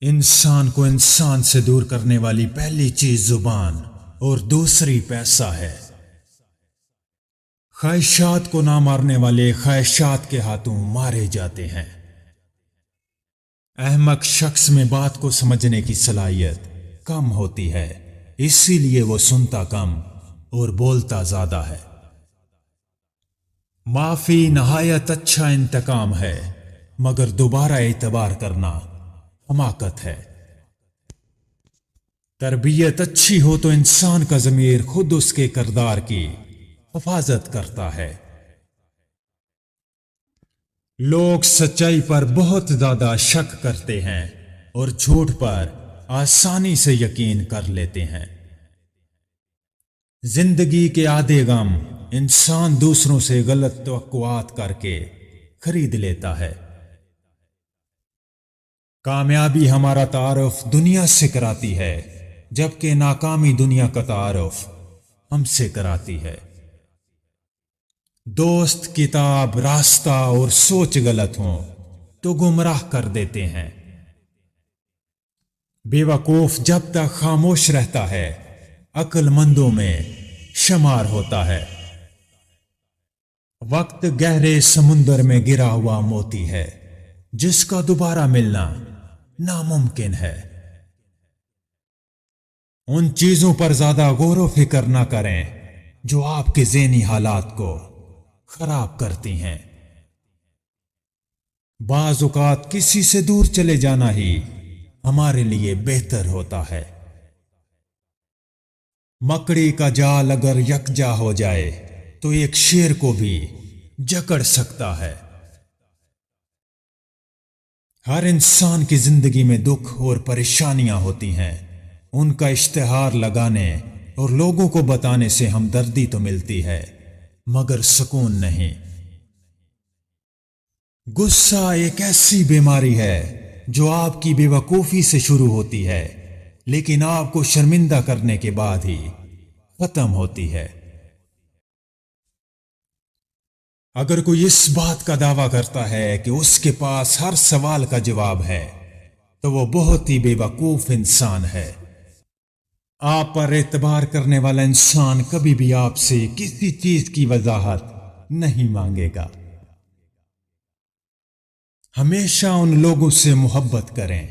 انسان کو انسان سے دور کرنے والی پہلی چیز زبان اور دوسری پیسہ ہے۔ خواہشات کو نہ مارنے والے خواہشات کے ہاتھوں مارے جاتے ہیں۔ احمق شخص میں بات کو سمجھنے کی صلاحیت کم ہوتی ہے، اسی لیے وہ سنتا کم اور بولتا زیادہ ہے۔ معافی نہایت اچھا انتقام ہے، مگر دوبارہ اعتبار کرنا حماقت ہے۔ تربیت اچھی ہو تو انسان کا ضمیر خود اس کے کردار کی حفاظت کرتا ہے۔ لوگ سچائی پر بہت زیادہ شک کرتے ہیں اور جھوٹ پر آسانی سے یقین کر لیتے ہیں۔ زندگی کے آدھے غم انسان دوسروں سے غلط توقعات کر کے خرید لیتا ہے۔ کامیابی ہمارا تعارف دنیا سے کراتی ہے، جبکہ ناکامی دنیا کا تعارف ہم سے کراتی ہے۔ دوست، کتاب، راستہ اور سوچ غلط ہوں تو گمراہ کر دیتے ہیں۔ بے وقوف جب تک خاموش رہتا ہے عقل مندوں میں شمار ہوتا ہے۔ وقت گہرے سمندر میں گرا ہوا موتی ہے، جس کا دوبارہ ملنا ناممکن ہے۔ ان چیزوں پر زیادہ غور و فکر نہ کریں جو آپ کے ذہنی حالات کو خراب کرتی ہیں۔ بعض اوقات کسی سے دور چلے جانا ہی ہمارے لیے بہتر ہوتا ہے۔ مکڑی کا جال اگر یکجا ہو جائے تو ایک شیر کو بھی جکڑ سکتا ہے۔ ہر انسان کی زندگی میں دکھ اور پریشانیاں ہوتی ہیں، ان کا اشتہار لگانے اور لوگوں کو بتانے سے ہمدردی تو ملتی ہے، مگر سکون نہیں۔ غصہ ایک ایسی بیماری ہے جو آپ کی بے وقوفی سے شروع ہوتی ہے، لیکن آپ کو شرمندہ کرنے کے بعد ہی ختم ہوتی ہے۔ اگر کوئی اس بات کا دعویٰ کرتا ہے کہ اس کے پاس ہر سوال کا جواب ہے تو وہ بہت ہی بے وقوف انسان ہے۔ آپ پر اعتبار کرنے والا انسان کبھی بھی آپ سے کسی چیز کی وضاحت نہیں مانگے گا۔ ہمیشہ ان لوگوں سے محبت کریں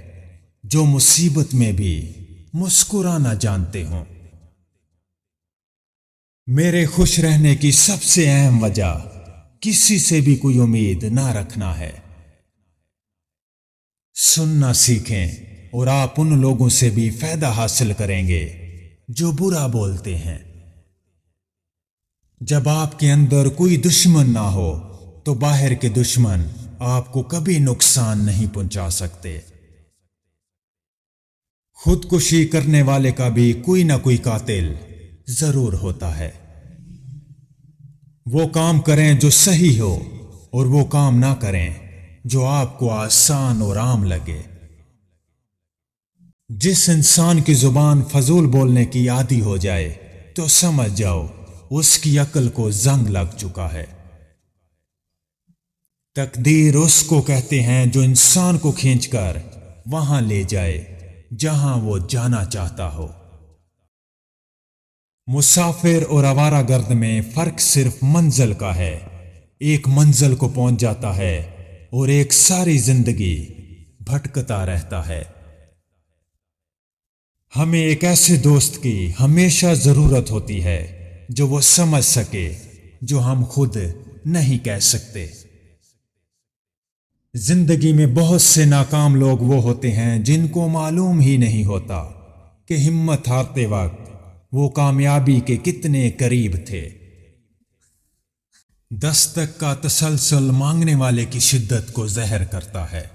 جو مصیبت میں بھی مسکرانا جانتے ہوں۔ میرے خوش رہنے کی سب سے اہم وجہ کسی سے بھی کوئی امید نہ رکھنا ہے۔ سننا سیکھیں اور آپ ان لوگوں سے بھی فائدہ حاصل کریں گے جو برا بولتے ہیں۔ جب آپ کے اندر کوئی دشمن نہ ہو تو باہر کے دشمن آپ کو کبھی نقصان نہیں پہنچا سکتے۔ خودکشی کرنے والے کا بھی کوئی نہ کوئی قاتل ضرور ہوتا ہے۔ وہ کام کریں جو صحیح ہو اور وہ کام نہ کریں جو آپ کو آسان اور عام لگے۔ جس انسان کی زبان فضول بولنے کی عادی ہو جائے تو سمجھ جاؤ اس کی عقل کو زنگ لگ چکا ہے۔ تقدیر اس کو کہتے ہیں جو انسان کو کھینچ کر وہاں لے جائے جہاں وہ جانا چاہتا ہو۔ مسافر اور آوارہ گرد میں فرق صرف منزل کا ہے۔ ایک منزل کو پہنچ جاتا ہے اور ایک ساری زندگی بھٹکتا رہتا ہے۔ ہمیں ایک ایسے دوست کی ہمیشہ ضرورت ہوتی ہے جو وہ سمجھ سکے جو ہم خود نہیں کہہ سکتے۔ زندگی میں بہت سے ناکام لوگ وہ ہوتے ہیں جن کو معلوم ہی نہیں ہوتا کہ ہمت ہارتے وقت وہ کامیابی کے کتنے قریب تھے۔ دستک کا تسلسل مانگنے والے کی شدت کو ظاہر کرتا ہے۔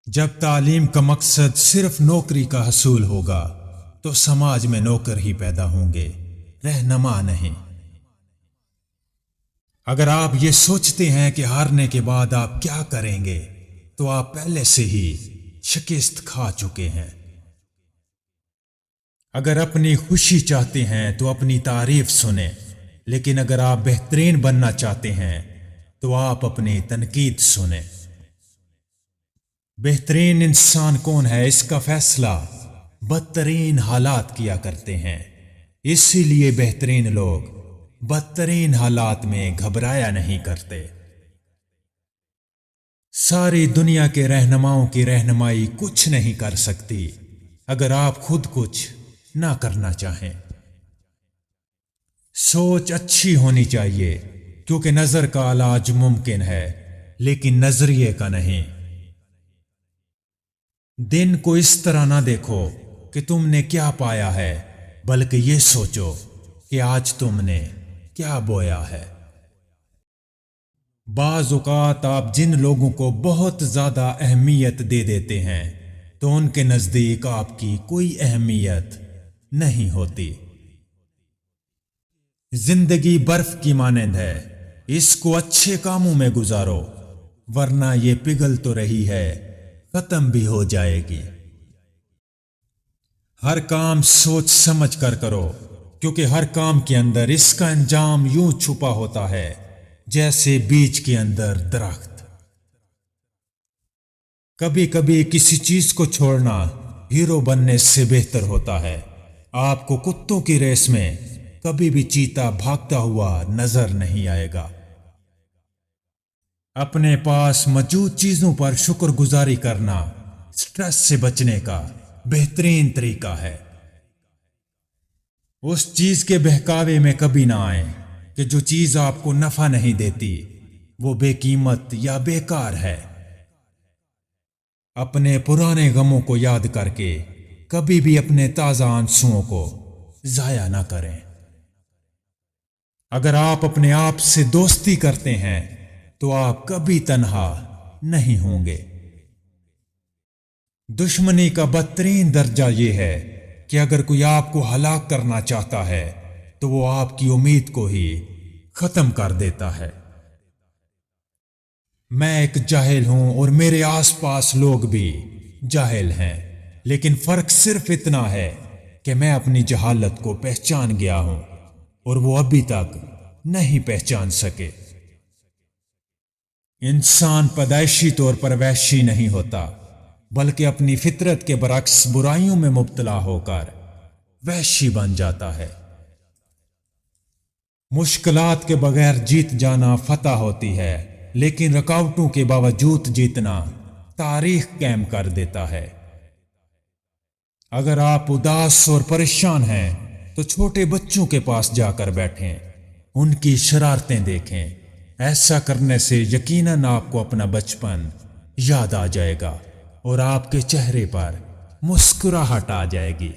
جب تعلیم کا مقصد صرف نوکری کا حصول ہوگا تو سماج میں نوکر ہی پیدا ہوں گے، رہنما نہیں۔ اگر آپ یہ سوچتے ہیں کہ ہارنے کے بعد آپ کیا کریں گے تو آپ پہلے سے ہی شکست کھا چکے ہیں۔ اگر اپنی خوشی چاہتے ہیں تو اپنی تعریف سنیں، لیکن اگر آپ بہترین بننا چاہتے ہیں تو آپ اپنی تنقید سنیں۔ بہترین انسان کون ہے اس کا فیصلہ بدترین حالات کیا کرتے ہیں، اسی لیے بہترین لوگ بدترین حالات میں گھبرایا نہیں کرتے۔ ساری دنیا کے رہنماؤں کی رہنمائی کچھ نہیں کر سکتی اگر آپ خود کچھ نہ کرنا چاہیں۔ سوچ اچھی ہونی چاہیے کیونکہ نظر کا علاج ممکن ہے لیکن نظریے کا نہیں۔ دن کو اس طرح نہ دیکھو کہ تم نے کیا پایا ہے، بلکہ یہ سوچو کہ آج تم نے کیا بویا ہے۔ بعض اوقات آپ جن لوگوں کو بہت زیادہ اہمیت دے دیتے ہیں تو ان کے نزدیک آپ کی کوئی اہمیت نہیں ہوتی۔ زندگی برف کی مانند ہے، اس کو اچھے کاموں میں گزارو ورنہ یہ پگھل تو رہی ہے، ختم بھی ہو جائے گی۔ ہر کام سوچ سمجھ کر کرو کیونکہ ہر کام کے اندر اس کا انجام یوں چھپا ہوتا ہے جیسے بیج کے اندر درخت۔ کبھی کبھی کسی چیز کو چھوڑنا ہیرو بننے سے بہتر ہوتا ہے۔ آپ کو کتوں کی ریس میں کبھی بھی چیتا بھاگتا ہوا نظر نہیں آئے گا۔ اپنے پاس موجود چیزوں پر شکر گزاری کرنا سٹریس سے بچنے کا بہترین طریقہ ہے۔ اس چیز کے بہکاوے میں کبھی نہ آئیں کہ جو چیز آپ کو نفع نہیں دیتی وہ بے قیمت یا بیکار ہے۔ اپنے پرانے غموں کو یاد کر کے کبھی بھی اپنے تازہ آنسوؤں کو ضائع نہ کریں۔ اگر آپ اپنے آپ سے دوستی کرتے ہیں تو آپ کبھی تنہا نہیں ہوں گے۔ دشمنی کا بدترین درجہ یہ ہے کہ اگر کوئی آپ کو ہلاک کرنا چاہتا ہے تو وہ آپ کی امید کو ہی ختم کر دیتا ہے۔ میں ایک جاہل ہوں اور میرے آس پاس لوگ بھی جاہل ہیں، لیکن فرق صرف اتنا ہے کہ میں اپنی جہالت کو پہچان گیا ہوں اور وہ ابھی تک نہیں پہچان سکے۔ انسان پیدائشی طور پر وحشی نہیں ہوتا بلکہ اپنی فطرت کے برعکس برائیوں میں مبتلا ہو کر وحشی بن جاتا ہے۔ مشکلات کے بغیر جیت جانا فتح ہوتی ہے لیکن رکاوٹوں کے باوجود جیتنا تاریخ قائم کر دیتا ہے۔ اگر آپ اداس اور پریشان ہیں تو چھوٹے بچوں کے پاس جا کر بیٹھیں، ان کی شرارتیں دیکھیں۔ ایسا کرنے سے یقیناً آپ کو اپنا بچپن یاد آ جائے گا اور آپ کے چہرے پر مسکراہٹ آ جائے گی۔